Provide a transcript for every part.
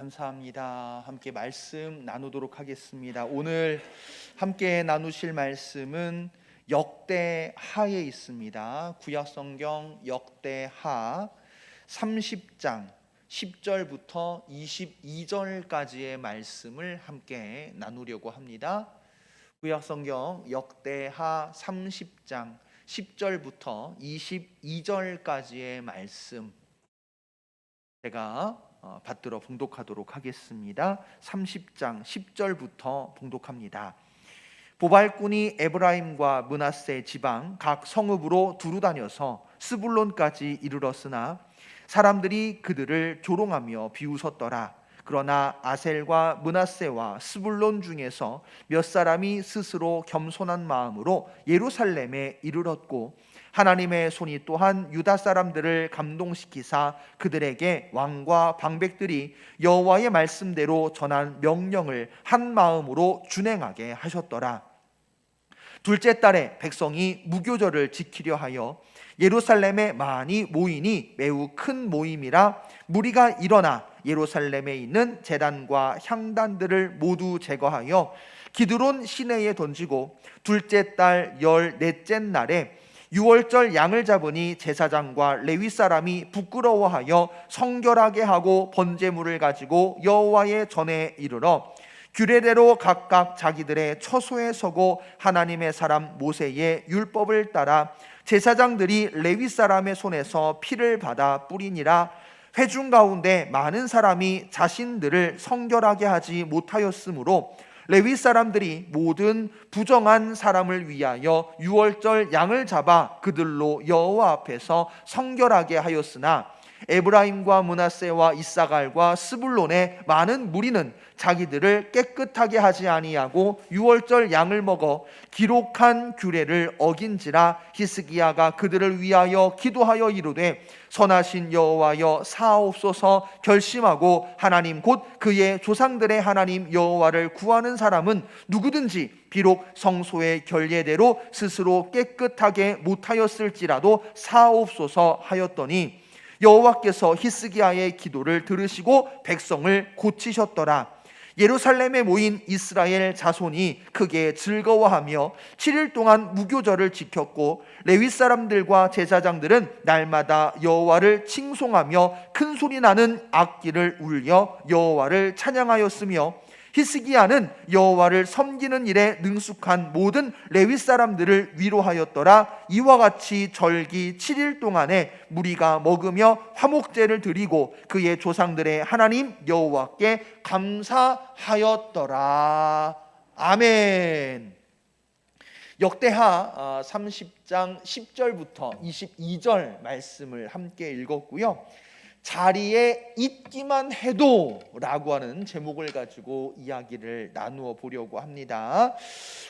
감사합니다. 함께 말씀 나누도록 하겠습니다. 오늘 함께 나누실 말씀은 역대하에 있습니다. 구약성경 역대하 30장 10절부터 22절까지의 말씀을 함께 나누려고 합니다. 구약성경 역대하 30장 10절부터 22절까지의 말씀 제가 받들어 봉독하도록 하겠습니다. 30장 10절부터 봉독합니다. 보발꾼이 에브라임과 므낫세 지방 각 성읍으로 두루다녀서 스불론까지 이르렀으나 사람들이 그들을 조롱하며 비웃었더라. 그러나 아셀과 므낫세와 스불론 중에서 몇 사람이 스스로 겸손한 마음으로 예루살렘에 이르렀고 하나님의 손이 또한 유다 사람들을 감동시키사 그들에게 왕과 방백들이 여호와의 말씀대로 전한 명령을 한 마음으로 준행하게 하셨더라. 둘째 달에 백성이 무교절을 지키려 하여 예루살렘에 많이 모이니 매우 큰 모임이라 무리가 일어나 예루살렘에 있는 제단과 향단들을 모두 제거하여 기드론 시내에 던지고 둘째 달 14째 날에 유월절 양을 잡으니 제사장과 레위 사람이 부끄러워하여 성결하게 하고 번제물을 가지고 여호와의 전에 이르러 규례대로 각각 자기들의 처소에 서고 하나님의 사람 모세의 율법을 따라 제사장들이 레위 사람의 손에서 피를 받아 뿌리니라. 회중 가운데 많은 사람이 자신들을 성결하게 하지 못하였으므로 레위 사람들이 모든 부정한 사람을 위하여 유월절 양을 잡아 그들로 여호와 앞에서 성결하게 하였으나 에브라임과 므낫세와 이사갈과 스불론의 많은 무리는 자기들을 깨끗하게 하지 아니하고 유월절 양을 먹어 기록한 규례를 어긴지라. 히스기야가 그들을 위하여 기도하여 이르되 선하신 여호와여 사옵소서. 결심하고 하나님 곧 그의 조상들의 하나님 여호와를 구하는 사람은 누구든지 비록 성소의 결례대로 스스로 깨끗하게 못하였을지라도 사옵소서 하였더니 여호와께서 히스기야의 기도를 들으시고 백성을 고치셨더라. 예루살렘에 모인 이스라엘 자손이 크게 즐거워하며 7일 동안 무교절을 지켰고 레위 사람들과 제사장들은 날마다 여호와를 칭송하며 큰 소리 나는 악기를 울려 여호와를 찬양하였으며 히스기야는 여호와를 섬기는 일에 능숙한 모든 레위 사람들을 위로하였더라. 이와 같이 절기 7일 동안에 무리가 먹으며 화목제를 드리고 그의 조상들의 하나님 여호와께 감사하였더라. 아멘. 역대하 30장 10절부터 22절 말씀을 함께 읽었고요. 자리에 있기만 해도 라고 하는 제목을 가지고 이야기를 나누어 보려고 합니다.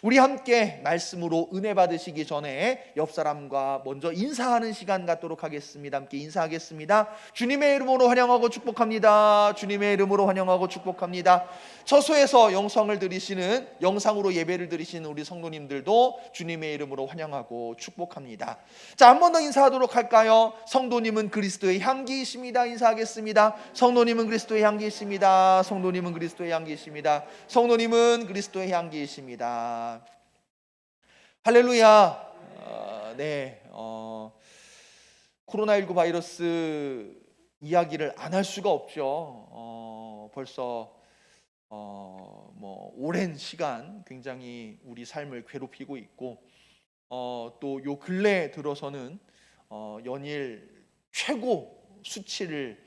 우리 함께 말씀으로 은혜 받으시기 전에 옆 사람과 먼저 인사하는 시간 갖도록 하겠습니다. 함께 인사하겠습니다. 주님의 이름으로 환영하고 축복합니다. 주님의 이름으로 환영하고 축복합니다. 처소에서 영상을 들으시는 영상으로 예배를 드리시는 우리 성도님들도 주님의 이름으로 환영하고 축복합니다. 자, 한 번 더 인사하도록 할까요? 성도님은 그리스도의 향기이십니다. 인사하겠습니다. 성도님은 그리스도의 향기이십니다. 성도님은 그리스도의 향기이십니다. 성도님은 그리스도의 향기이십니다. 할렐루야. 코로나19 바이러스 이야기를 안 할 수가 없죠. 벌써 오랜 시간 굉장히 우리 삶을 괴롭히고 있고 또 요 근래 들어서는 연일 최고 수치를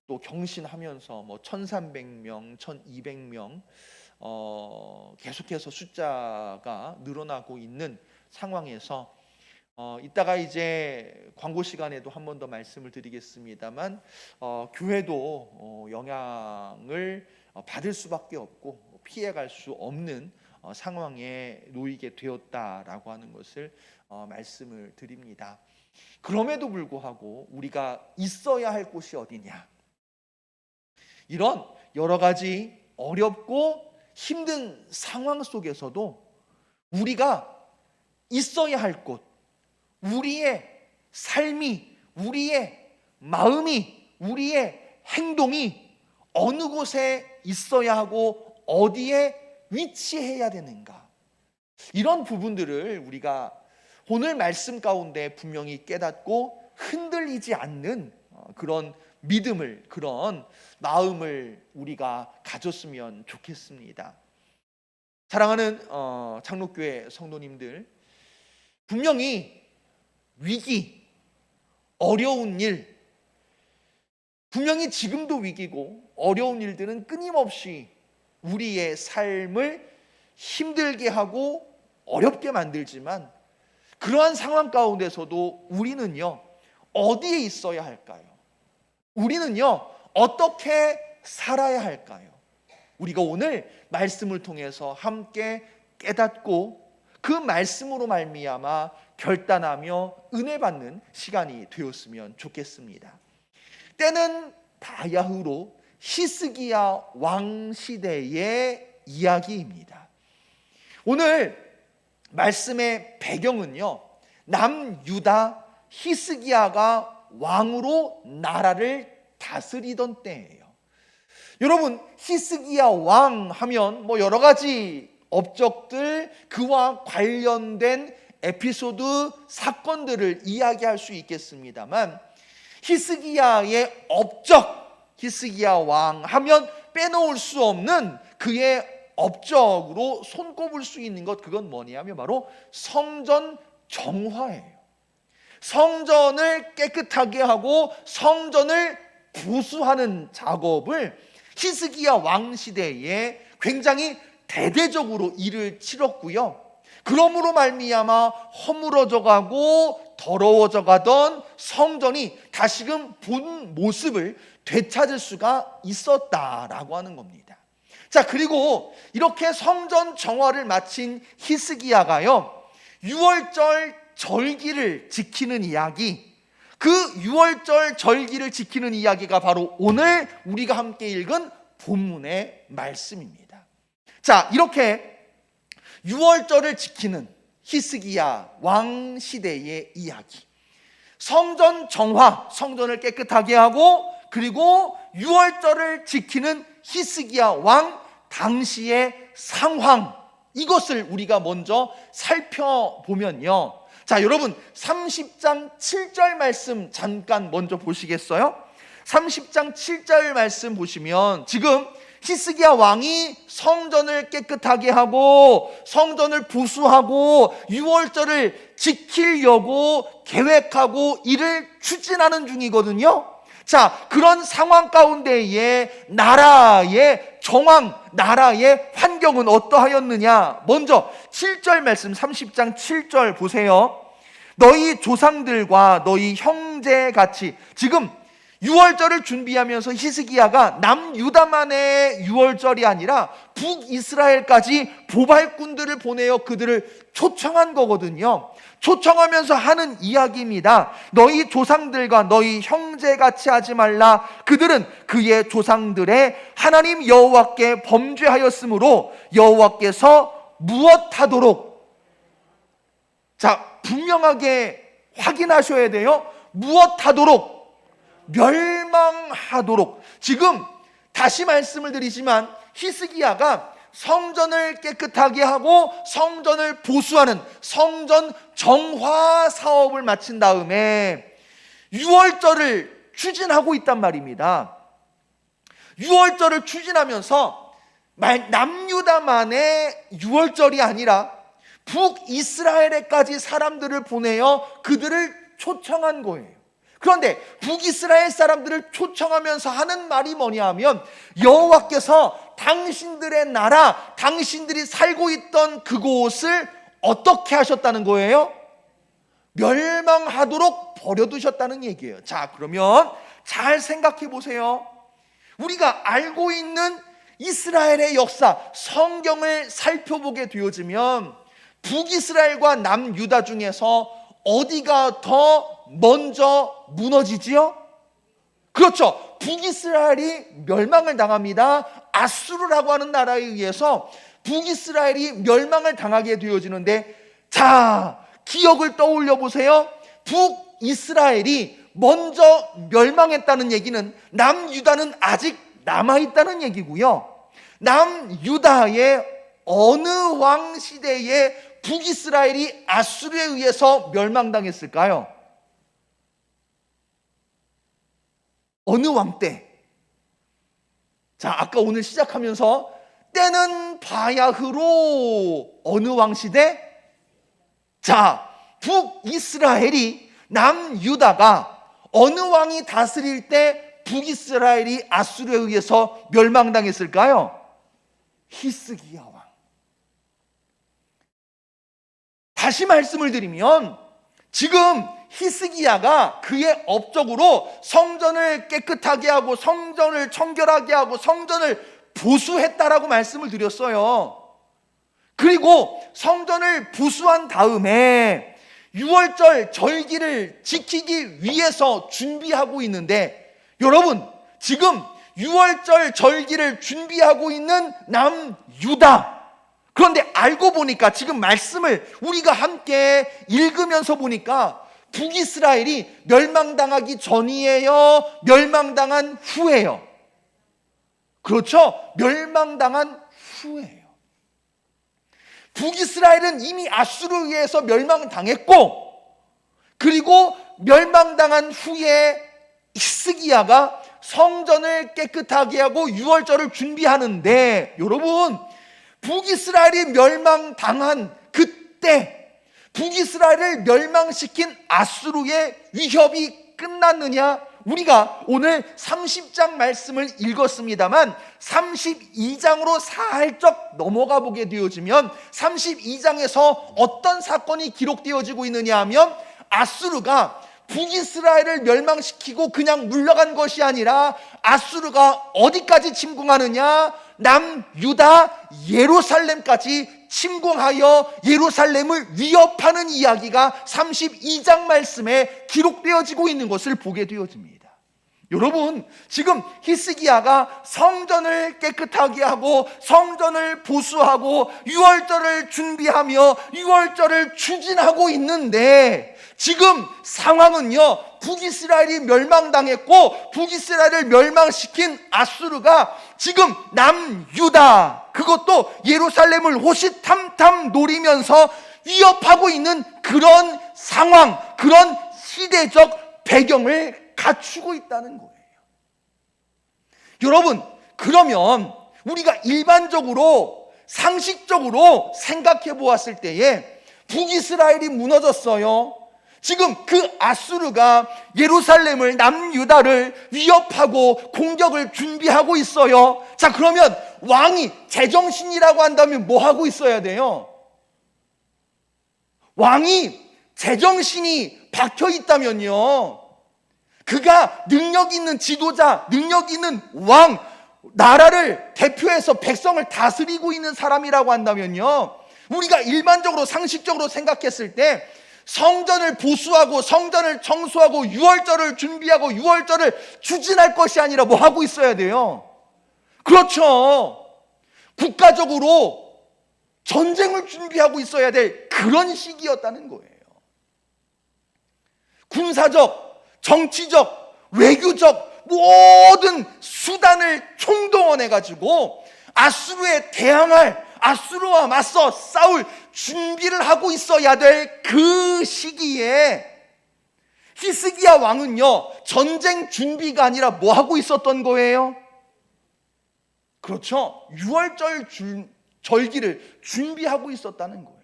또 경신하면서 1300명, 1200명 계속해서 숫자가 늘어나고 있는 상황에서 이따가 이제 광고 시간에도 한 번 더 말씀을 드리겠습니다만 교회도 영향을 받을 수밖에 없고 피해갈 수 없는 상황에 놓이게 되었다라고 하는 것을 말씀을 드립니다. 그럼에도 불구하고 우리가 있어야 할 곳이 어디냐? 이런 여러 가지 어렵고 힘든 상황 속에서도 우리가 있어야 할 곳, 우리의 삶이, 우리의 마음이, 우리의 행동이 어느 곳에 있어야 하고 어디에 위치해야 되는가, 이런 부분들을 우리가 오늘 말씀 가운데 분명히 깨닫고 흔들리지 않는 그런 믿음을, 그런 마음을 우리가 가졌으면 좋겠습니다. 사랑하는 장로교회 성도님들, 분명히 위기, 어려운 일, 분명히 지금도 위기고 어려운 일들은 끊임없이 우리의 삶을 힘들게 하고 어렵게 만들지만, 그러한 상황 가운데서도 우리는요, 어디에 있어야 할까요? 우리는요, 어떻게 살아야 할까요? 우리가 오늘 말씀을 통해서 함께 깨닫고 그 말씀으로 말미암아 결단하며 은혜 받는 시간이 되었으면 좋겠습니다. 때는 바야흐로 히스기야 왕 시대의 이야기입니다. 오늘 말씀의 배경은요, 남유다 히스기야가 왕으로 나라를 다스리던 때예요. 여러분, 히스기야 왕 하면 여러 가지 업적들, 그와 관련된 에피소드, 사건들을 이야기할 수 있겠습니다만, 히스기야의 업적, 히스기야 왕 하면 빼놓을 수 없는 그의 업적으로 손꼽을 수 있는 것, 그건 뭐냐면 바로 성전 정화예요. 성전을 깨끗하게 하고 성전을 부수하는 작업을 히스기야 왕 시대에 굉장히 대대적으로 일을 치렀고요. 그러므로 말미암아 허물어져 가고 더러워져 가던 성전이 다시금 본 모습을 되찾을 수가 있었다라고 하는 겁니다. 자, 그리고 이렇게 성전 정화를 마친 히스기야가요, 유월절 절기를 지키는 이야기, 그 유월절 절기를 지키는 이야기가 바로 오늘 우리가 함께 읽은 본문의 말씀입니다. 자, 이렇게 유월절을 지키는 히스기야 왕 시대의 이야기, 성전 정화, 성전을 깨끗하게 하고 그리고 유월절을 지키는 히스기야 왕 당시의 상황, 이것을 우리가 먼저 살펴보면요, 자, 여러분 30장 7절 말씀 잠깐 먼저 보시겠어요? 30장 7절 말씀 보시면, 지금 히스기야 왕이 성전을 깨끗하게 하고 성전을 보수하고 유월절을 지키려고 계획하고 이를 추진하는 중이거든요. 자, 그런 상황 가운데에 나라의 정황, 나라의 환경은 어떠하였느냐? 먼저 7절 말씀, 30장 7절 보세요. 너희 조상들과 너희 형제같이, 지금 유월절을 준비하면서 히스기야가 남유다만의 유월절이 아니라 북이스라엘까지 보발꾼들을 보내어 그들을 초청한 거거든요. 초청하면서 하는 이야기입니다. 너희 조상들과 너희 형제같이 하지 말라. 그들은 그의 조상들의 하나님 여호와께 범죄하였으므로 여호와께서 무엇하도록, 자, 분명하게 확인하셔야 돼요. 무엇하도록, 멸망하도록. 지금 다시 말씀을 드리지만 히스기야가 성전을 깨끗하게 하고 성전을 보수하는 성전 정화 사업을 마친 다음에 유월절을 추진하고 있단 말입니다. 유월절을 추진하면서 남유다만의 유월절이 아니라 북이스라엘에까지 사람들을 보내어 그들을 초청한 거예요. 그런데 북이스라엘 사람들을 초청하면서 하는 말이 뭐냐 하면, 여호와께서 당신들의 나라, 당신들이 살고 있던 그곳을 어떻게 하셨다는 거예요? 멸망하도록 버려두셨다는 얘기예요. 자, 그러면 잘 생각해 보세요. 우리가 알고 있는 이스라엘의 역사, 성경을 살펴보게 되어지면 북이스라엘과 남유다 중에서 어디가 더 먼저 무너지지요? 그렇죠. 북이스라엘이 멸망을 당합니다. 아수르라고 하는 나라에 의해서 북이스라엘이 멸망을 당하게 되어지는데, 자, 기억을 떠올려 보세요. 북이스라엘이 먼저 멸망했다는 얘기는 남유다는 아직 남아있다는 얘기고요. 남유다의 어느 왕 시대에 북이스라엘이 아수르에 의해서 멸망당했을까요? 어느 왕 때? 자, 아까 오늘 시작하면서 때는 바야흐로 어느 왕 시대? 자, 북이스라엘이 남유다가 어느 왕이 다스릴 때 북이스라엘이 아수르에 의해서 멸망당했을까요? 히스기야 왕. 다시 말씀을 드리면 지금 히스기야가 그의 업적으로 성전을 깨끗하게 하고 성전을 청결하게 하고 성전을 보수했다라고 말씀을 드렸어요. 그리고 성전을 보수한 다음에 6월절 절기를 지키기 위해서 준비하고 있는데, 여러분 지금 6월절 절기를 준비하고 있는 남유다, 그런데 알고 보니까 지금 말씀을 우리가 함께 읽으면서 보니까 북이스라엘이 멸망당하기 전이에요? 멸망당한 후예요? 그렇죠? 멸망당한 후예요. 북이스라엘은 이미 아수르에 의해서 멸망당했고, 그리고 멸망당한 후에 히스기야가 성전을 깨끗하게 하고 6월절을 준비하는데, 여러분 북이스라엘이 멸망당한 그때 북이스라엘을 멸망시킨 아수르의 위협이 끝났느냐? 우리가 오늘 30장 말씀을 읽었습니다만 32장으로 살짝 넘어가 보게 되어지면 32장에서 어떤 사건이 기록되어지고 있느냐 하면, 아수르가 북이스라엘을 멸망시키고 그냥 물러간 것이 아니라 아수르가 어디까지 침공하느냐? 남유다 예루살렘까지 침공하여 예루살렘을 위협하는 이야기가 32장 말씀에 기록되어지고 있는 것을 보게 되어집니다. 여러분 지금 히스기야가 성전을 깨끗하게 하고 성전을 보수하고 6월절을 준비하며 6월절을 추진하고 있는데, 지금 상황은요, 북이스라엘이 멸망당했고 북이스라엘을 멸망시킨 아수르가 지금 남유다, 그것도 예루살렘을 호시탐탐 노리면서 위협하고 있는 그런 상황, 그런 시대적 배경을 갖추고 있다는 거예요. 여러분 그러면 우리가 일반적으로 상식적으로 생각해 보았을 때에 북이스라엘이 무너졌어요. 지금 그 아수르가 예루살렘을, 남유다를 위협하고 공격을 준비하고 있어요. 자, 그러면 왕이 제정신이라고 한다면 뭐 하고 있어야 돼요? 왕이 제정신이 박혀 있다면요, 그가 능력 있는 지도자, 능력 있는 왕, 나라를 대표해서 백성을 다스리고 있는 사람이라고 한다면요, 우리가 일반적으로 상식적으로 생각했을 때 성전을 보수하고 성전을 청소하고 6월절을 준비하고 6월절을 추진할 것이 아니라 뭐 하고 있어야 돼요? 그렇죠. 국가적으로 전쟁을 준비하고 있어야 될 그런 시기였다는 거예요. 군사적, 정치적, 외교적 모든 수단을 총동원해가지고 아수르에 대항할, 아수르와 맞서 싸울 준비를 하고 있어야 될 그 시기에 히스기야 왕은요, 전쟁 준비가 아니라 뭐 하고 있었던 거예요? 그렇죠. 6월절 절기를 준비하고 있었다는 거예요.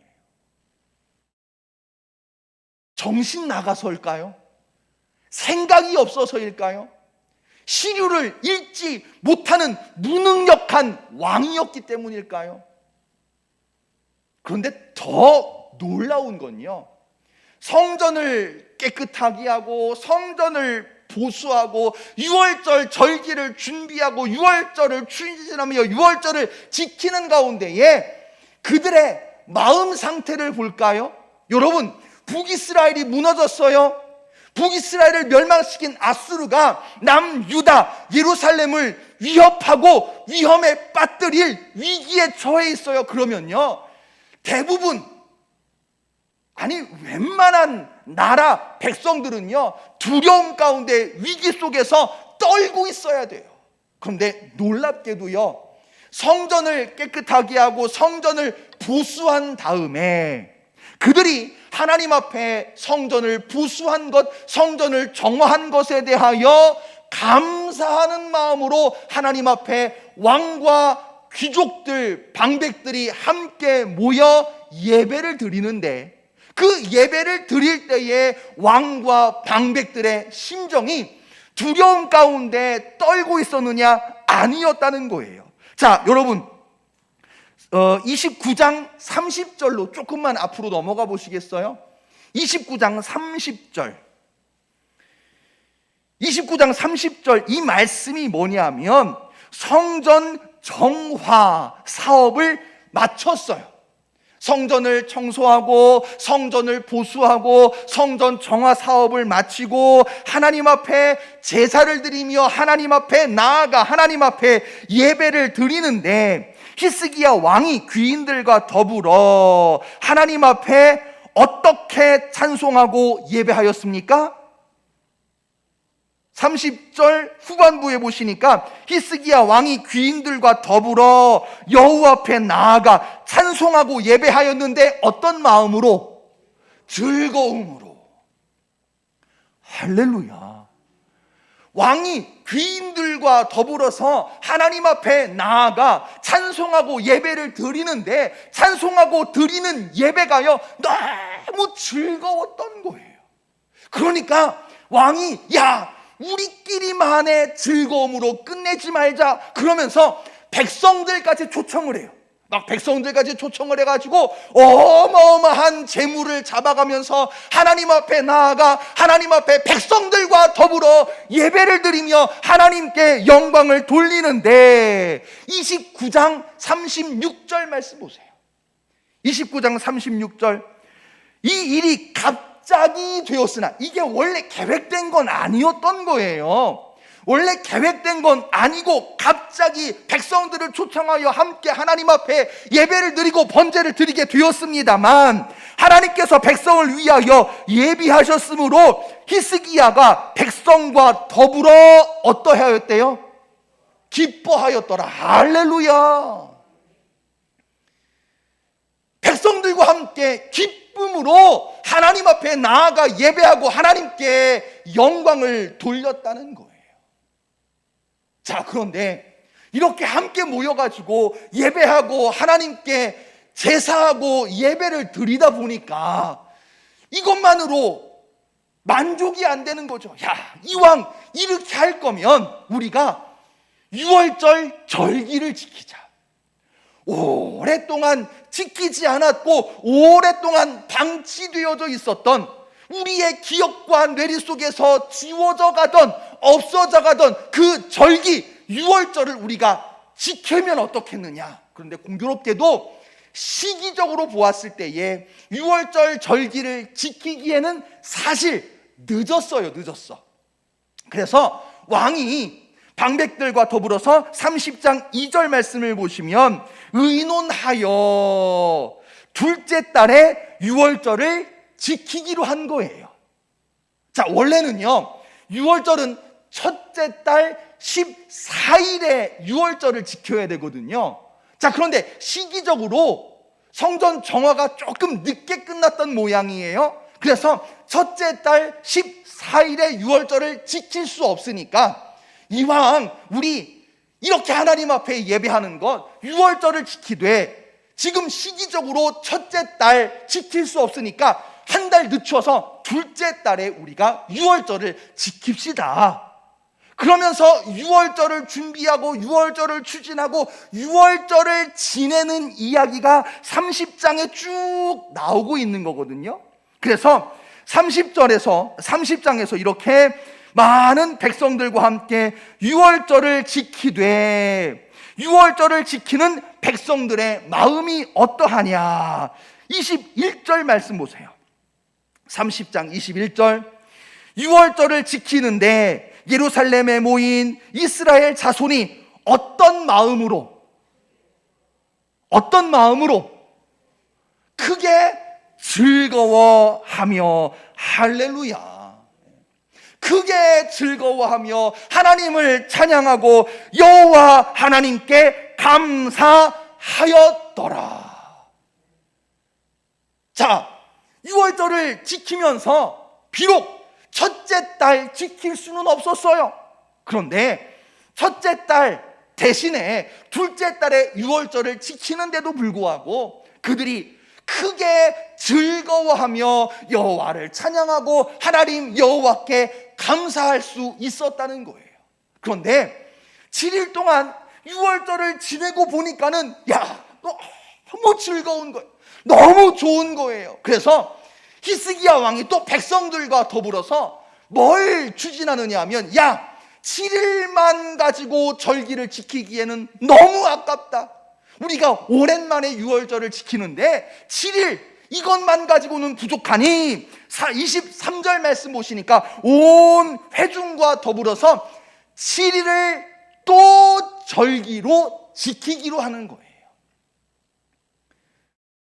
정신 나가서일까요? 생각이 없어서일까요? 시류를 읽지 못하는 무능력한 왕이었기 때문일까요? 그런데 더 놀라운 건요, 성전을 깨끗하게 하고 성전을 보수하고 6월절 절기를 준비하고 6월절을 추진하며 6월절을 지키는 가운데에 그들의 마음 상태를 볼까요? 여러분 북이스라엘이 무너졌어요. 북이스라엘을 멸망시킨 아수르가 남유다 예루살렘을 위협하고 위험에 빠뜨릴 위기에 처해 있어요. 그러면요, 대부분, 아니 웬만한 나라 백성들은요 두려움 가운데 위기 속에서 떨고 있어야 돼요. 그런데 놀랍게도요, 성전을 깨끗하게 하고 성전을 보수한 다음에 그들이 하나님 앞에 성전을 보수한 것, 성전을 정화한 것에 대하여 감사하는 마음으로 하나님 앞에 왕과 귀족들, 방백들이 함께 모여 예배를 드리는데, 그 예배를 드릴 때에 왕과 방백들의 심정이 두려움 가운데 떨고 있었느냐? 아니었다는 거예요. 자, 여러분, 29장 30절로 조금만 앞으로 넘어가 보시겠어요? 29장 30절. 29장 30절 이 말씀이 뭐냐면 성전 정화 사업을 마쳤어요. 성전을 청소하고 성전을 보수하고 성전 정화 사업을 마치고 하나님 앞에 제사를 드리며 하나님 앞에 나아가 하나님 앞에 예배를 드리는데, 히스기야 왕이 귀인들과 더불어 하나님 앞에 어떻게 찬송하고 예배하였습니까? 30절 후반부에 보시니까 히스기야 왕이 귀인들과 더불어 여호와 앞에 나아가 찬송하고 예배하였는데 어떤 마음으로? 즐거움으로. 할렐루야. 왕이 귀인들과 더불어서 하나님 앞에 나아가 찬송하고 예배를 드리는데, 찬송하고 드리는 예배가요 너무 즐거웠던 거예요. 그러니까 왕이 우리끼리만의 즐거움으로 끝내지 말자 그러면서 백성들까지 초청을 해요. 막 백성들까지 초청을 해가지고 어마어마한 제물을 잡아가면서 하나님 앞에 나아가 하나님 앞에 백성들과 더불어 예배를 드리며 하나님께 영광을 돌리는데, 29장 36절 말씀 보세요. 29장 36절, 이 일이 갑자기 되었으나, 이게 원래 계획된 건 아니었던 거예요. 원래 계획된 건 아니고 갑자기 백성들을 초청하여 함께 하나님 앞에 예배를 드리고 번제를 드리게 되었습니다만, 하나님께서 백성을 위하여 예비하셨으므로 히스기야가 백성과 더불어 어떠하였대요? 기뻐하였더라. 할렐루야. 백성들과 함께 기쁨으로 하나님 앞에 나아가 예배하고 하나님께 영광을 돌렸다는 거예요. 자, 그런데 이렇게 함께 모여가지고 예배하고 하나님께 제사하고 예배를 드리다 보니까 이것만으로 만족이 안 되는 거죠. 이왕 이렇게 할 거면 우리가 6월절 절기를 지키자. 오랫동안 지키지 않았고 오랫동안 방치되어져 있었던, 우리의 기억과 뇌리 속에서 지워져 가던 없어져 가던 그 절기 6월절을 우리가 지키면 어떻겠느냐. 그런데 공교롭게도 시기적으로 보았을 때에 6월절 절기를 지키기에는 사실 늦었어요. 그래서 왕이 방백들과 더불어서 30장 2절 말씀을 보시면 의논하여 둘째 달에 6월절을 지키기로 한 거예요. 자, 원래는요 6월절은 첫째 달 14일에 6월절을 지켜야 되거든요. 자, 그런데 시기적으로 성전 정화가 조금 늦게 끝났던 모양이에요. 그래서 첫째 달 14일에 6월절을 지킬 수 없으니까 이왕 우리 이렇게 하나님 앞에 예배하는 것 6월절을 지키되 지금 시기적으로 첫째 달 지킬 수 없으니까 한 달 늦춰서 둘째 달에 우리가 6월절을 지킵시다. 그러면서 6월절을 준비하고 6월절을 추진하고 6월절을 지내는 이야기가 30장에 쭉 나오고 있는 거거든요. 그래서 30장에서 이렇게 많은 백성들과 함께 6월절을 지키되 6월절을 지키는 백성들의 마음이 어떠하냐. 21절 말씀 보세요. 30장 21절, 6월절을 지키는데 예루살렘에 모인 이스라엘 자손이 어떤 마음으로 크게 즐거워하며, 할렐루야, 그 크게 즐거워하며 하나님을 찬양하고 여호와 하나님께 감사하였더라. 자, 유월절을 지키면서 비록 첫째 딸 지킬 수는 없었어요. 그런데 첫째 딸 대신에 둘째 딸의 유월절을 지키는데도 불구하고 그들이 크게 즐거워하며 여호와를 찬양하고 하나님 여호와께 감사할 수 있었다는 거예요. 그런데 7일 동안 유월절을 지내고 보니까는 너무 즐거운 거예요. 너무 좋은 거예요. 그래서 히스기야 왕이 또 백성들과 더불어서 뭘 추진하느냐 하면 7일만 가지고 절기를 지키기에는 너무 아깝다. 우리가 오랜만에 유월절을 지키는데 7일 이것만 가지고는 부족하니 23절 말씀 보시니까 온 회중과 더불어서 7일을 또 절기로 지키기로 하는 거예요.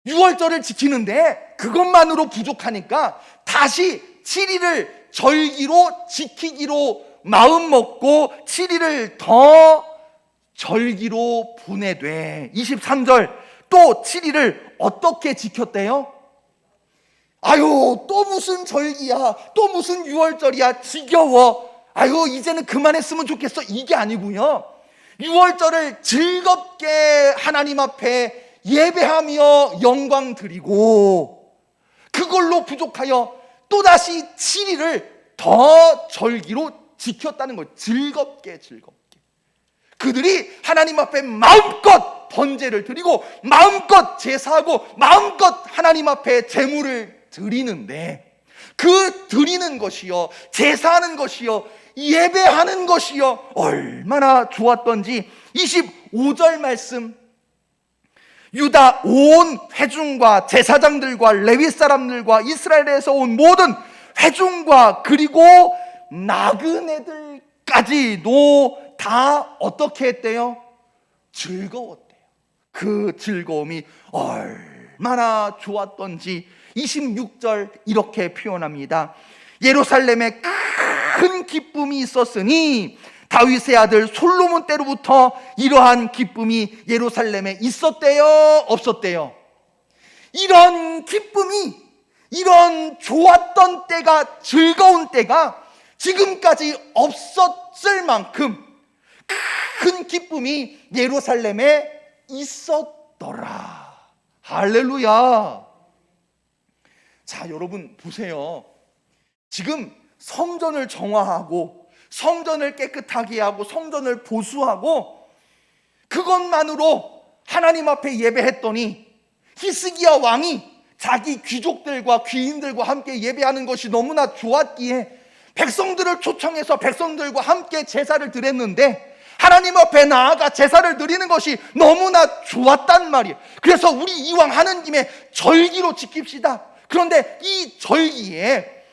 유월절을 지키는데 그것만으로 부족하니까 다시 7일을 절기로 지키기로 마음 먹고 7일을 더 절기로 보내되 23절 또 7일을 어떻게 지켰대요? 또 무슨 절기야, 또 무슨 유월절이야, 지겨워, 이제는 그만했으면 좋겠어, 이게 아니고요. 유월절을 즐겁게 하나님 앞에 예배하며 영광 드리고 그걸로 부족하여 또다시 7일을 더 절기로 지켰다는 거예요. 즐겁게 그들이 하나님 앞에 마음껏 번제를 드리고 마음껏 제사하고 마음껏 하나님 앞에 제물을 드리는데 그 드리는 것이요, 제사하는 것이요, 예배하는 것이요 얼마나 좋았던지 25절 말씀, 유다 온 회중과 제사장들과 레위 사람들과 이스라엘에서 온 모든 회중과 그리고 나그네들까지도 다 어떻게 했대요? 즐거웠대요. 그 즐거움이 얼마나 좋았던지 26절 이렇게 표현합니다. 예루살렘에 큰 기쁨이 있었으니 다윗의 아들 솔로몬 때로부터 이러한 기쁨이 예루살렘에 있었대요, 없었대요? 이런 기쁨이, 이런 좋았던 때가, 즐거운 때가 지금까지 없었을 만큼 큰 기쁨이 예루살렘에 있었더라. 할렐루야. 자, 여러분 보세요. 지금 성전을 정화하고 성전을 깨끗하게 하고 성전을 보수하고 그것만으로 하나님 앞에 예배했더니 히스기야 왕이 자기 귀족들과 귀인들과 함께 예배하는 것이 너무나 좋았기에 백성들을 초청해서 백성들과 함께 제사를 드렸는데 하나님 앞에 나아가 제사를 드리는 것이 너무나 좋았단 말이에요. 그래서 우리 이왕 하는 김에 절기로 지킵시다. 그런데 이 절기에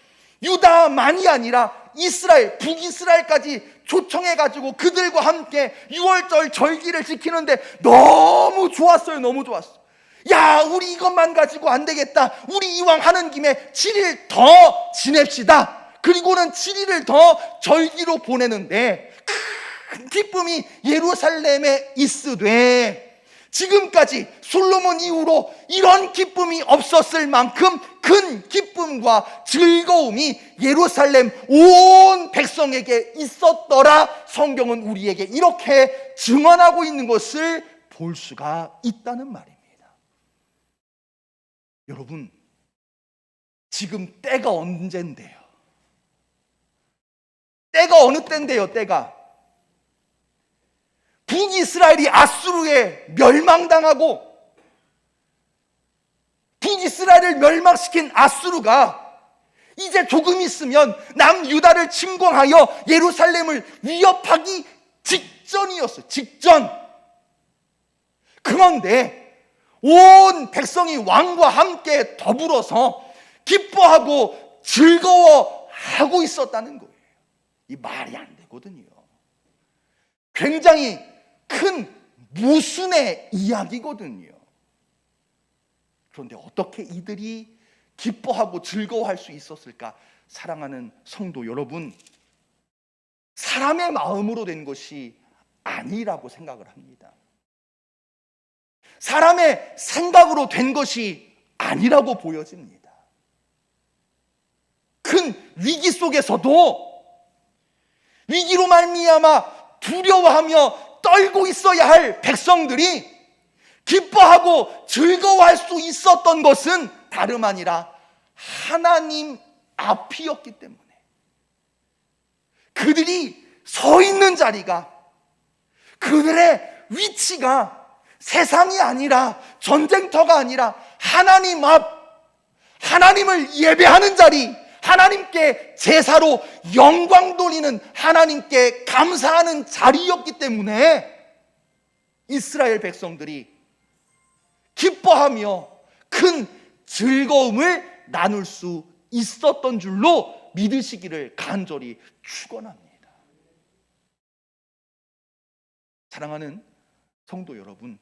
유다만이 아니라 이스라엘, 북이스라엘까지 초청해가지고 그들과 함께 유월절 절기를 지키는데 너무 좋았어요. 너무 좋았어. 우리 이것만 가지고 안 되겠다. 우리 이왕 하는 김에 7일 더 지냅시다. 그리고는 7일을 더 절기로 보내는데 큰 기쁨이 예루살렘에 있으되 지금까지 솔로몬 이후로 이런 기쁨이 없었을 만큼 큰 기쁨과 즐거움이 예루살렘 온 백성에게 있었더라. 성경은 우리에게 이렇게 증언하고 있는 것을 볼 수가 있다는 말입니다. 여러분, 지금 때가 언젠데요? 때가 어느 때인데요? 때가 북이스라엘이 아수르에 멸망당하고 북이스라엘을 멸망시킨 아수르가 이제 조금 있으면 남유다를 침공하여 예루살렘을 위협하기 직전이었어요. 직전. 그런데 온 백성이 왕과 함께 더불어서 기뻐하고 즐거워하고 있었다는 거예요. 이 말이 안 되거든요. 굉장히 큰 모순의 이야기거든요. 그런데 어떻게 이들이 기뻐하고 즐거워할 수 있었을까? 사랑하는 성도 여러분, 사람의 마음으로 된 것이 아니라고 생각을 합니다. 사람의 생각으로 된 것이 아니라고 보여집니다. 큰 위기 속에서도 위기로 말미암아 두려워하며 떨고 있어야 할 백성들이 기뻐하고 즐거워할 수 있었던 것은 다름 아니라 하나님 앞이었기 때문에, 그들이 서 있는 자리가, 그들의 위치가 세상이 아니라, 전쟁터가 아니라 하나님 앞, 하나님을 예배하는 자리, 하나님께 제사로 영광 돌리는, 하나님께 감사하는 자리였기 때문에 이스라엘 백성들이 기뻐하며 큰 즐거움을 나눌 수 있었던 줄로 믿으시기를 간절히 축원합니다. 사랑하는 성도 여러분,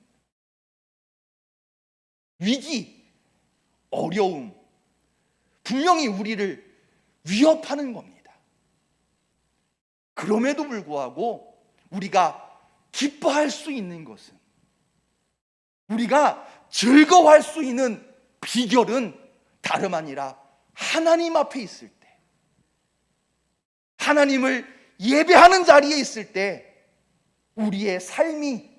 위기, 어려움 분명히 우리를 위협하는 겁니다. 그럼에도 불구하고 우리가 기뻐할 수 있는 것은, 우리가 즐거워할 수 있는 비결은 다름 아니라 하나님 앞에 있을 때, 하나님을 예배하는 자리에 있을 때 우리의 삶이,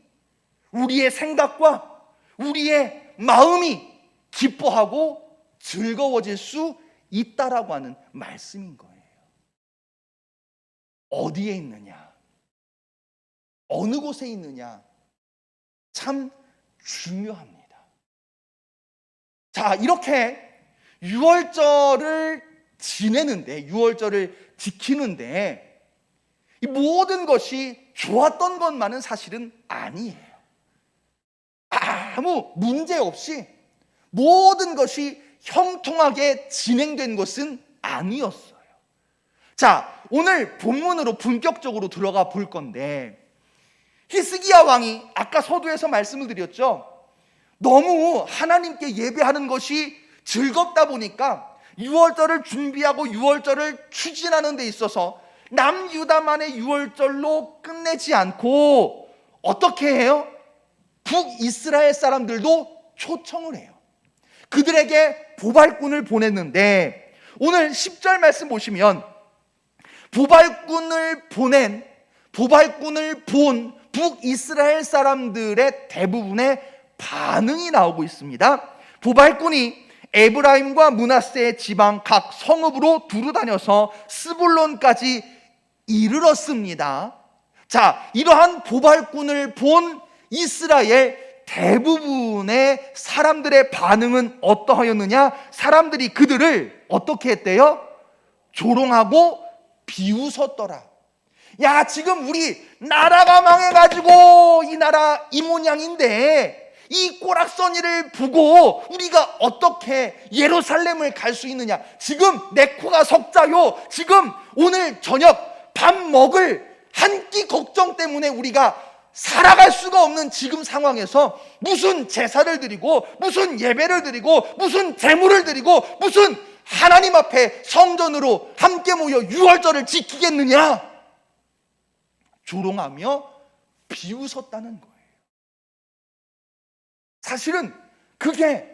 우리의 생각과 우리의 마음이 기뻐하고 즐거워질 수 있다라고 하는 말씀인 거예요. 어디에 있느냐, 어느 곳에 있느냐, 참 중요합니다. 자, 이렇게 유월절을 지내는데, 유월절을 지키는데 이 모든 것이 좋았던 것만은 사실은 아니에요. 아무 문제 없이 모든 것이 형통하게 진행된 것은 아니었어요. 자, 오늘 본문으로 본격적으로 들어가 볼 건데, 히스기야 왕이 아까 서두에서 말씀을 드렸죠. 너무 하나님께 예배하는 것이 즐겁다 보니까 유월절을 준비하고 유월절을 추진하는 데 있어서 남유다만의 유월절로 끝내지 않고 어떻게 해요? 북이스라엘 사람들도 초청을 해요. 그들에게 보발꾼을 보냈는데, 오늘 10절 말씀 보시면 보발꾼을 본 북이스라엘 사람들의 대부분의 반응이 나오고 있습니다. 보발꾼이 에브라임과 므낫세의 지방 각 성읍으로 두루 다녀서 스불론까지 이르렀습니다. 자, 이러한 보발꾼을 본 이스라엘 대부분의 사람들의 반응은 어떠하였느냐? 사람들이 그들을 어떻게 했대요? 조롱하고 비웃었더라. 야, 지금 우리 나라가 망해가지고 이 나라 이 모양인데 이 꼬락서니를 보고 우리가 어떻게 예루살렘을 갈 수 있느냐? 지금 내 코가 석자요. 지금 오늘 저녁 밥 먹을 한 끼 걱정 때문에 우리가 살아갈 수가 없는 지금 상황에서 무슨 제사를 드리고 무슨 예배를 드리고 무슨 제물을 드리고 무슨 하나님 앞에 성전으로 함께 모여 유월절을 지키겠느냐? 조롱하며 비웃었다는 거예요. 사실은 그게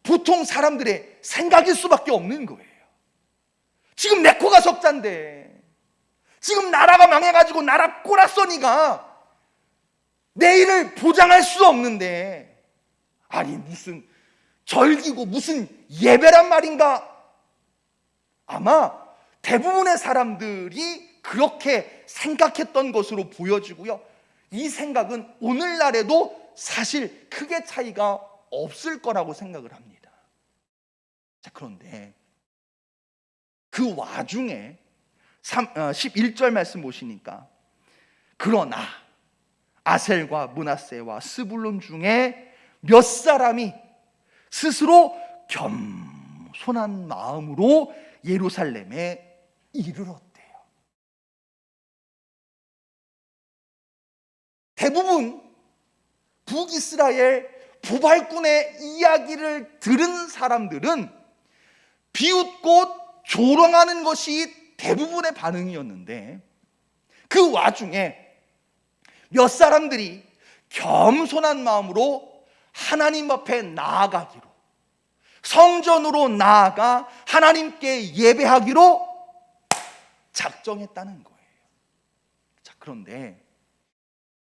보통 사람들의 생각일 수밖에 없는 거예요. 지금 내 코가 석잔데, 지금 나라가 망해가지고 나라 꼬라서니가 내일을 보장할 수 없는데, 아니 무슨 절기고 무슨 예배란 말인가? 아마 대부분의 사람들이 그렇게 생각했던 것으로 보여지고요. 이 생각은 오늘날에도 사실 크게 차이가 없을 거라고 생각을 합니다. 자, 그런데 그 와중에 11절 말씀 보시니까, 그러나 아셀과 므낫세와 스불론 중에 몇 사람이 스스로 겸손한 마음으로 예루살렘에 이르렀대요. 대부분 북이스라엘 보발꾼의 이야기를 들은 사람들은 비웃고 조롱하는 것이 대부분의 반응이었는데, 그 와중에 몇 사람들이 겸손한 마음으로 하나님 앞에 나아가기로, 성전으로 나아가 하나님께 예배하기로 작정했다는 거예요. 자, 그런데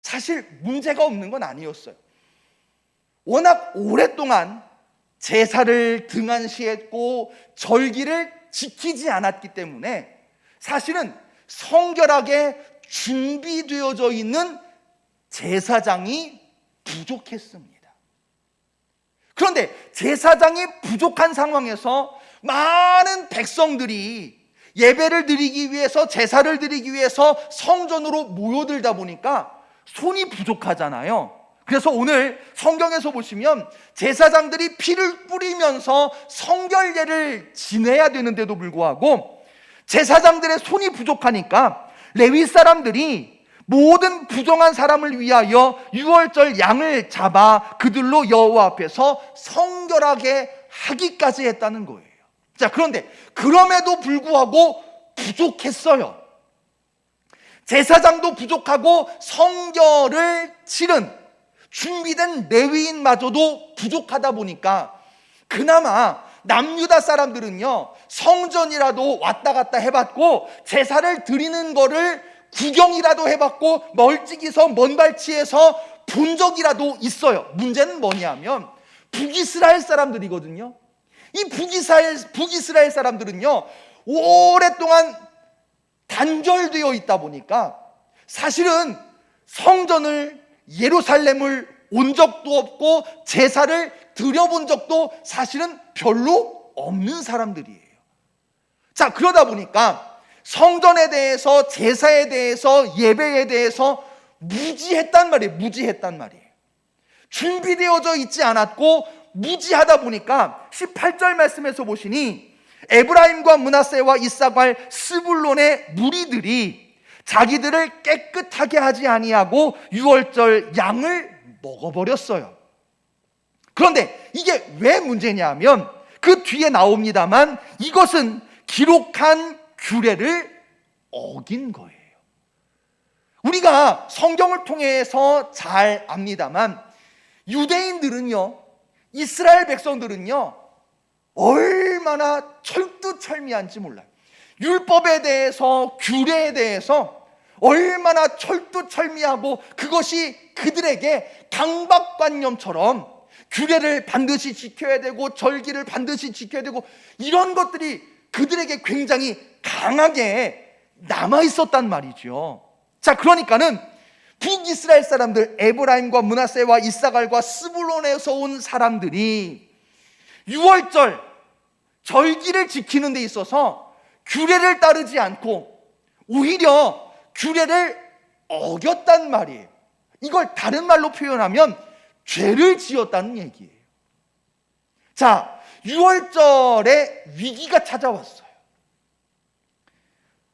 사실 문제가 없는 건 아니었어요. 워낙 오랫동안 제사를 등한시했고 절기를 지키지 않았기 때문에 사실은 성결하게 준비되어져 있는 제사장이 부족했습니다. 그런데 제사장이 부족한 상황에서 많은 백성들이 예배를 드리기 위해서, 제사를 드리기 위해서 성전으로 모여들다 보니까 손이 부족하잖아요. 그래서 오늘 성경에서 보시면 제사장들이 피를 뿌리면서 성결례를 지내야 되는데도 불구하고 제사장들의 손이 부족하니까 레위 사람들이 모든 부정한 사람을 위하여 유월절 양을 잡아 그들로 여호와 앞에서 성결하게 하기까지 했다는 거예요. 자, 그런데 그럼에도 불구하고 부족했어요. 제사장도 부족하고 성결을 치른 준비된 레위인마저도 부족하다 보니까 그나마 남유다 사람들은요, 성전이라도 왔다 갔다 해봤고 제사를 드리는 거를 구경이라도 해봤고 멀찍이서 먼 발치에서 본 적이라도 있어요. 문제는 뭐냐면 북이스라엘 사람들이거든요. 이 북이스라엘 사람들은요, 오랫동안 단절되어 있다 보니까 사실은 성전을, 예루살렘을 온 적도 없고 제사를 드려본 적도 사실은 별로 없는 사람들이에요. 자, 그러다 보니까 성전에 대해서, 제사에 대해서, 예배에 대해서 무지했단 말이에요. 준비되어져 있지 않았고 무지하다 보니까 18절 말씀에서 보시니 에브라임과 므낫세와 이사갈, 스불론의 무리들이 자기들을 깨끗하게 하지 아니하고 유월절 양을 먹어버렸어요. 그런데 이게 왜 문제냐면 그 뒤에 나옵니다만 이것은 기록한 규례를 어긴 거예요. 우리가 성경을 통해서 잘 압니다만 유대인들은요, 이스라엘 백성들은요 얼마나 철두철미한지 몰라요. 율법에 대해서, 규례에 대해서 얼마나 철두철미하고 그것이 그들에게 강박관념처럼 규례를 반드시 지켜야 되고 절기를 반드시 지켜야 되고 이런 것들이 그들에게 굉장히 강하게 남아있었단 말이죠. 자, 그러니까는 북이스라엘 사람들, 에브라임과 므낫세와 이사갈과 스불론에서 온 사람들이 유월절 절기를 지키는 데 있어서 규례를 따르지 않고 오히려 규례를 어겼단 말이에요. 이걸 다른 말로 표현하면 죄를 지었다는 얘기예요. 자, 유월절에 위기가 찾아왔어요.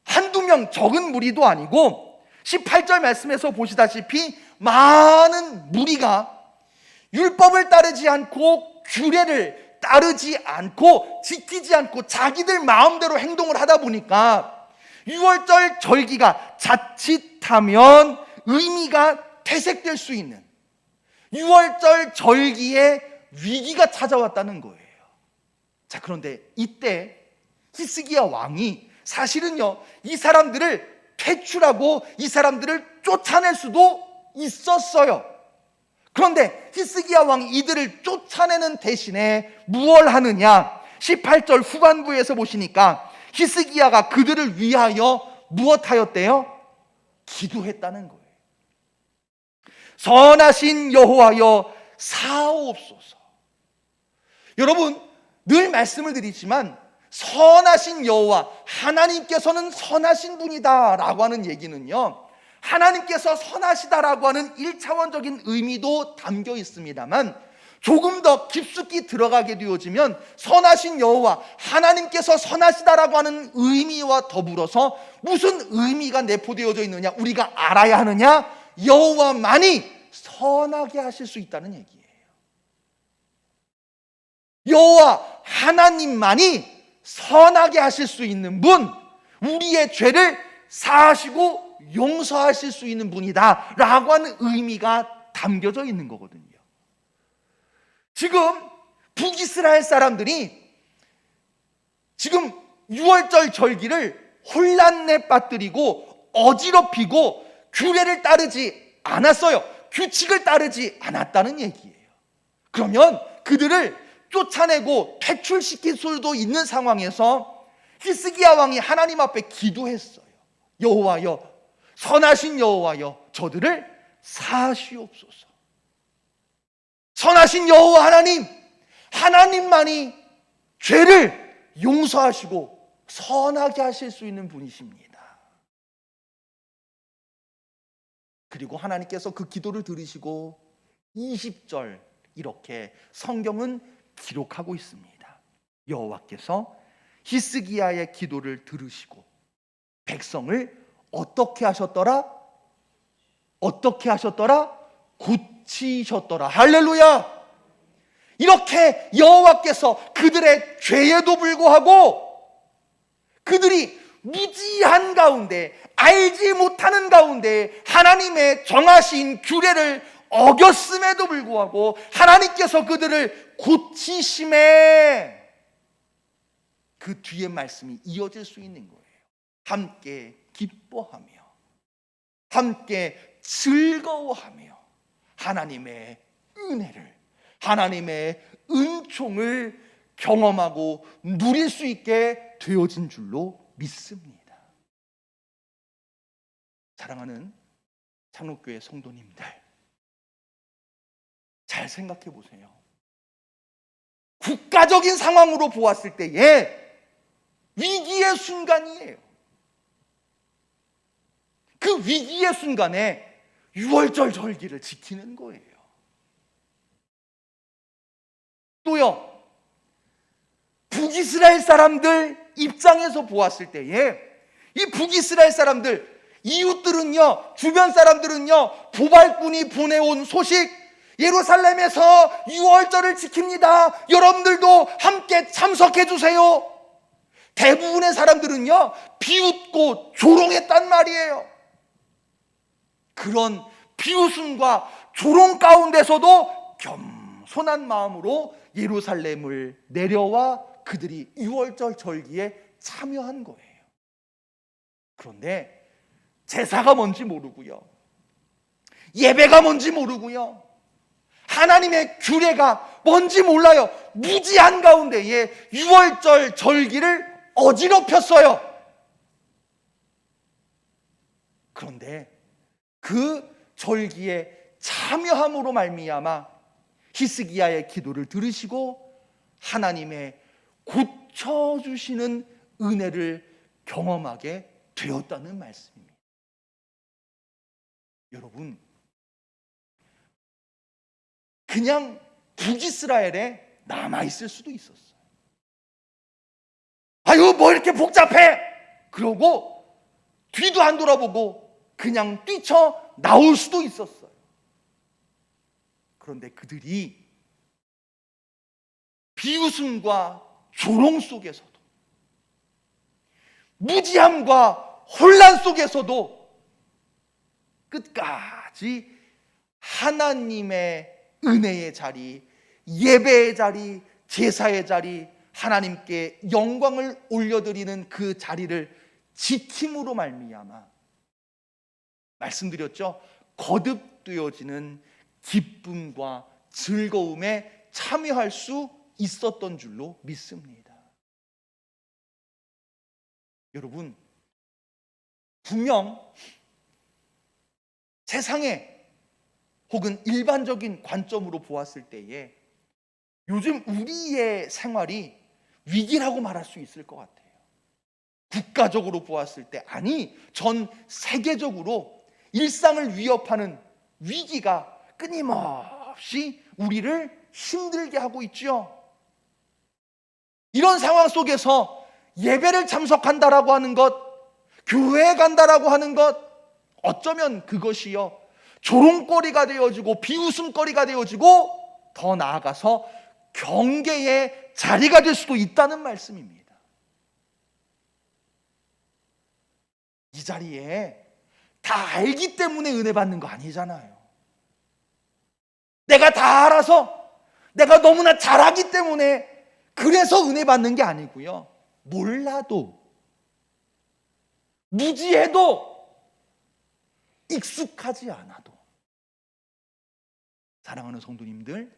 한두 명, 적은 무리도 아니고 18절 말씀에서 보시다시피 많은 무리가 율법을 따르지 않고 규례를 따르지 않고 지키지 않고 자기들 마음대로 행동을 하다 보니까 유월절 절기가 자칫하면 의미가 퇴색될 수 있는 유월절 절기에 위기가 찾아왔다는 거예요. 자, 그런데 이때 히스기야 왕이 사실은요, 이 사람들을 퇴출하고 이 사람들을 쫓아낼 수도 있었어요. 그런데 히스기야 왕이 이들을 쫓아내는 대신에 무엇을 하느냐? 18절 후반부에서 보시니까 히스기야가 그들을 위하여 무엇하였대요? 기도했다는 거예요. 선하신 여호와여 사옵소서. 여러분, 늘 말씀을 드리지만 선하신 여호와, 하나님께서는 선하신 분이다 라고 하는 얘기는요, 하나님께서 선하시다라고 하는 1차원적인 의미도 담겨 있습니다만 조금 더 깊숙이 들어가게 되어지면 선하신 여호와, 하나님께서 선하시다라고 하는 의미와 더불어서 무슨 의미가 내포되어져 있느냐, 우리가 알아야 하느냐? 여호와만이 선하게 하실 수 있다는 얘기예요. 여호와 하나님만이 선하게 하실 수 있는 분, 우리의 죄를 사하시고 용서하실 수 있는 분이다 라고 하는 의미가 담겨져 있는 거거든요. 지금 북이스라엘 사람들이 지금 유월절 절기를 혼란에 빠뜨리고 어지럽히고 규례를 따르지 않았어요. 규칙을 따르지 않았다는 얘기예요. 그러면 그들을 쫓아내고 퇴출시킬 수도 있는 상황에서 히스기야 왕이 하나님 앞에 기도했어요. 여호와여, 선하신 여호와여, 저들을 사하시옵소서. 선하신 여호와 하나님, 하나님만이 죄를 용서하시고 선하게 하실 수 있는 분이십니다. 그리고 하나님께서 그 기도를 들으시고 20절 이렇게 성경은 기록하고 있습니다. 여호와께서 히스기야의 기도를 들으시고 백성을 어떻게 하셨더라? 어떻게 하셨더라? 고치셨더라. 할렐루야! 이렇게 여호와께서 그들의 죄에도 불구하고 그들이 무지한 가운데, 알지 못하는 가운데 하나님의 정하신 규례를 어겼음에도 불구하고 하나님께서 그들을 고치심에 그 뒤에 말씀이 이어질 수 있는 거예요. 함께 기뻐하며 함께 즐거워하며 하나님의 은혜를, 하나님의 은총을 경험하고 누릴 수 있게 되어진 줄로 믿습니다. 사랑하는 장로교회 성도님들, 잘 생각해 보세요. 국가적인 상황으로 보았을 때에 위기의 순간이에요. 그 위기의 순간에 유월절 절기를 지키는 거예요. 또요, 북이스라엘 사람들 입장에서 보았을 때에 이 북이스라엘 사람들, 이웃들은요, 주변 사람들은요, 보발꾼이 보내온 소식, 예루살렘에서 유월절을 지킵니다. 여러분들도 함께 참석해 주세요. 대부분의 사람들은요, 비웃고 조롱했단 말이에요. 그런 비웃음과 조롱 가운데서도 겸손한 마음으로 예루살렘을 내려와 그들이 유월절 절기에 참여한 거예요. 그런데 제사가 뭔지 모르고요, 예배가 뭔지 모르고요, 하나님의 규례가 뭔지 몰라요. 무지한 가운데에 유월절 절기를 어지럽혔어요. 그런데 그 절기에 참여함으로 말미암아 히스기야의 기도를 들으시고 하나님의 고쳐주시는 은혜를 경험하게 되었다는 말씀입니다. 여러분, 그냥 북이스라엘에 남아있을 수도 있었어요. 아유, 뭐 이렇게 복잡해! 그러고 뒤도 안 돌아보고 그냥 뛰쳐 나올 수도 있었어요. 그런데 그들이 비웃음과 조롱 속에서도, 무지함과 혼란 속에서도 끝까지 하나님의 은혜의 자리, 예배의 자리, 제사의 자리, 하나님께 영광을 올려드리는 그 자리를 지킴으로 말미암아, 말씀드렸죠, 거듭되어지는 기쁨과 즐거움에 참여할 수 있었던 줄로 믿습니다. 여러분, 분명 세상에 혹은 일반적인 관점으로 보았을 때에 요즘 우리의 생활이 위기라고 말할 수 있을 것 같아요. 국가적으로 보았을 때, 아니 전 세계적으로 일상을 위협하는 위기가 끊임없이 우리를 힘들게 하고 있죠. 이런 상황 속에서 예배를 참석한다라고 하는 것, 교회에 간다라고 하는 것, 어쩌면 그것이요 조롱거리가 되어지고 비웃음거리가 되어지고 더 나아가서 경계의 자리가 될 수도 있다는 말씀입니다. 이 자리에 다 알기 때문에 은혜 받는 거 아니잖아요. 내가 다 알아서, 내가 너무나 잘하기 때문에 그래서 은혜 받는 게 아니고요. 몰라도, 무지해도, 익숙하지 않아도, 사랑하는 성도님들,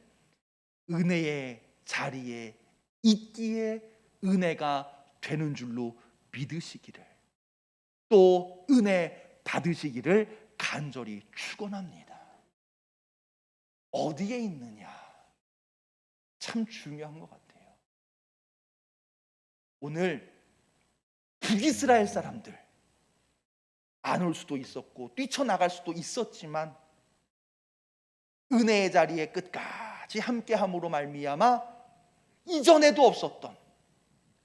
은혜의 자리에 있기에 은혜가 되는 줄로 믿으시기를, 또 은혜 받으시기를 간절히 축원합니다. 어디에 있느냐, 참 중요한 것 같아요. 오늘 북이스라엘 사람들 안 올 수도 있었고 뛰쳐나갈 수도 있었지만 은혜의 자리에 끝까지 함께함으로 말미암아 이전에도 없었던,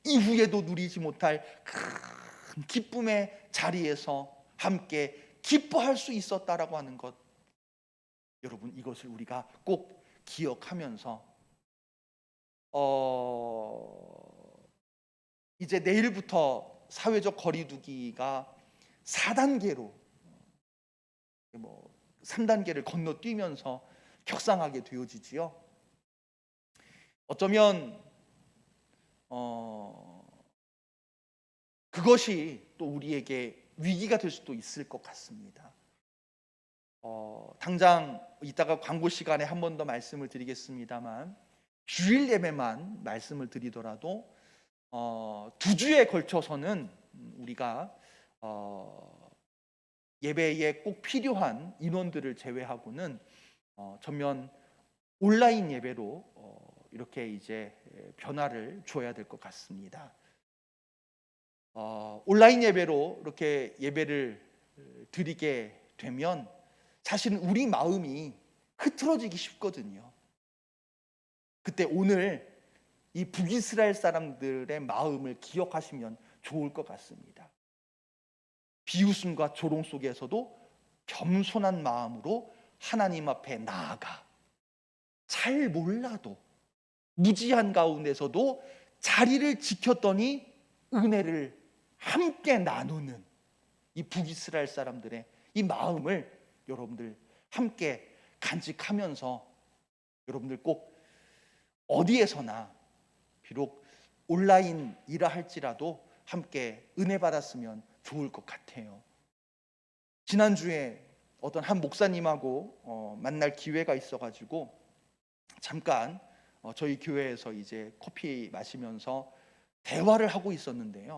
이후에도 누리지 못할 큰 기쁨의 자리에서 함께 기뻐할 수 있었다라고 하는 것, 여러분 이것을 우리가 꼭 기억하면서 이제 내일부터 사회적 거리두기가 4단계로 3단계를 건너뛰면서 격상하게 되어지지요. 어쩌면 그것이 또 우리에게 위기가 될 수도 있을 것 같습니다. 당장 이따가 광고 시간에 한 번 더 말씀을 드리겠습니다만, 주일 예배만 말씀을 드리더라도 2주에 걸쳐서는 우리가 예배에 꼭 필요한 인원들을 제외하고는 전면 온라인 예배로 이렇게 이제 변화를 줘야 될 것 같습니다. 온라인 예배로 이렇게 예배를 드리게 되면 사실은 우리 마음이 흐트러지기 쉽거든요. 그때 오늘 이 북이스라엘 사람들의 마음을 기억하시면 좋을 것 같습니다. 비웃음과 조롱 속에서도 겸손한 마음으로 하나님 앞에 나아가, 잘 몰라도 무지한 가운데서도 자리를 지켰더니 은혜를 함께 나누는 이 북이스라엘 사람들의 이 마음을 여러분들 함께 간직하면서, 여러분들 꼭 어디에서나 비록 온라인이라 할지라도 함께 은혜 받았으면 좋을 것 같아요. 지난주에 어떤 한 목사님하고 만날 기회가 있어가지고 잠깐 저희 교회에서 이제 커피 마시면서 대화를 하고 있었는데요.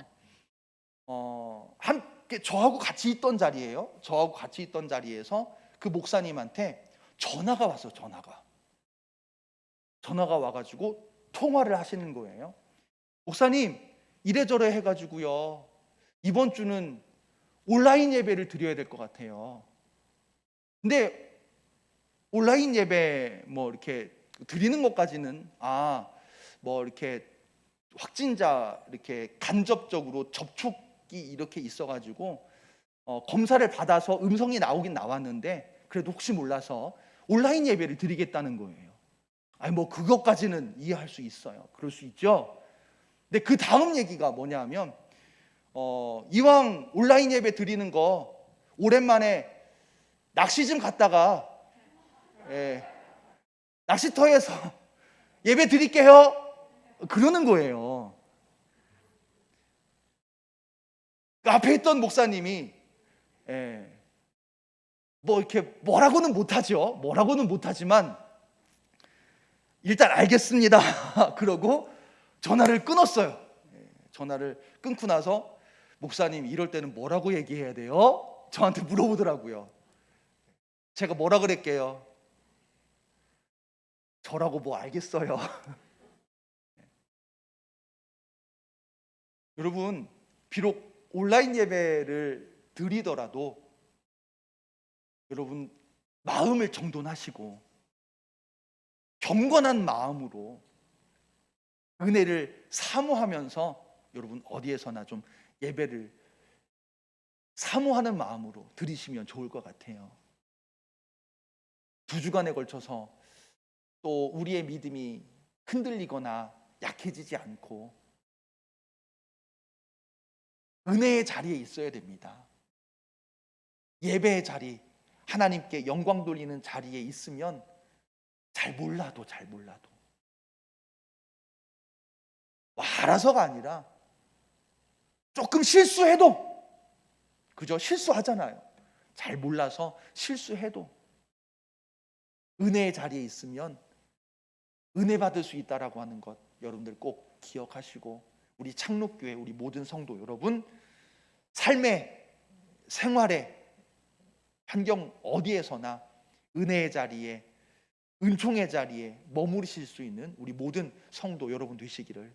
함께 저하고 같이 있던 자리예요. 저하고 같이 있던 자리에서 그 목사님한테 전화가 왔어. 전화가 와가지고 통화를 하시는 거예요. 목사님, 이래저래 해가지고요, 이번 주는 온라인 예배를 드려야 될 것 같아요. 근데 온라인 예배 뭐 이렇게 드리는 것까지는 뭐 이렇게 확진자 이렇게 간접적으로 접촉이 이렇게 있어가지고 검사를 받아서 음성이 나오긴 나왔는데 그래도 혹시 몰라서 온라인 예배를 드리겠다는 거예요. 아니 뭐 그것까지는 이해할 수 있어요. 그럴 수 있죠. 근데 그 다음 얘기가 뭐냐면 이왕 온라인 예배 드리는 거 오랜만에 낚시 좀 갔다가 낚시터에서 예배 드릴게요. 그러는 거예요. 그 앞에 있던 목사님이 뭐 이렇게 뭐라고는 못하지만 일단 알겠습니다. 그러고 전화를 끊었어요. 전화를 끊고 나서 목사님 이럴 때는 뭐라고 얘기해야 돼요? 저한테 물어보더라고요. 제가 뭐라 그랬게요? 저라고 뭐 알겠어요. 여러분, 비록 온라인 예배를 드리더라도 여러분 마음을 정돈하시고 경건한 마음으로 은혜를 사모하면서 여러분 어디에서나 좀 예배를 사모하는 마음으로 드리시면 좋을 것 같아요. 2주간에 걸쳐서 또 우리의 믿음이 흔들리거나 약해지지 않고 은혜의 자리에 있어야 됩니다. 예배의 자리, 하나님께 영광 돌리는 자리에 있으면 잘 몰라도 알아서가 아니라 조금 실수해도, 그죠? 실수하잖아요. 잘 몰라서 실수해도 은혜의 자리에 있으면 은혜 받을 수 있다라고 하는 것 여러분들 꼭 기억하시고, 우리 창록교회 우리 모든 성도 여러분, 삶의 생활의 환경 어디에서나 은혜의 자리에, 은총의 자리에 머무르실 수 있는 우리 모든 성도 여러분 되시기를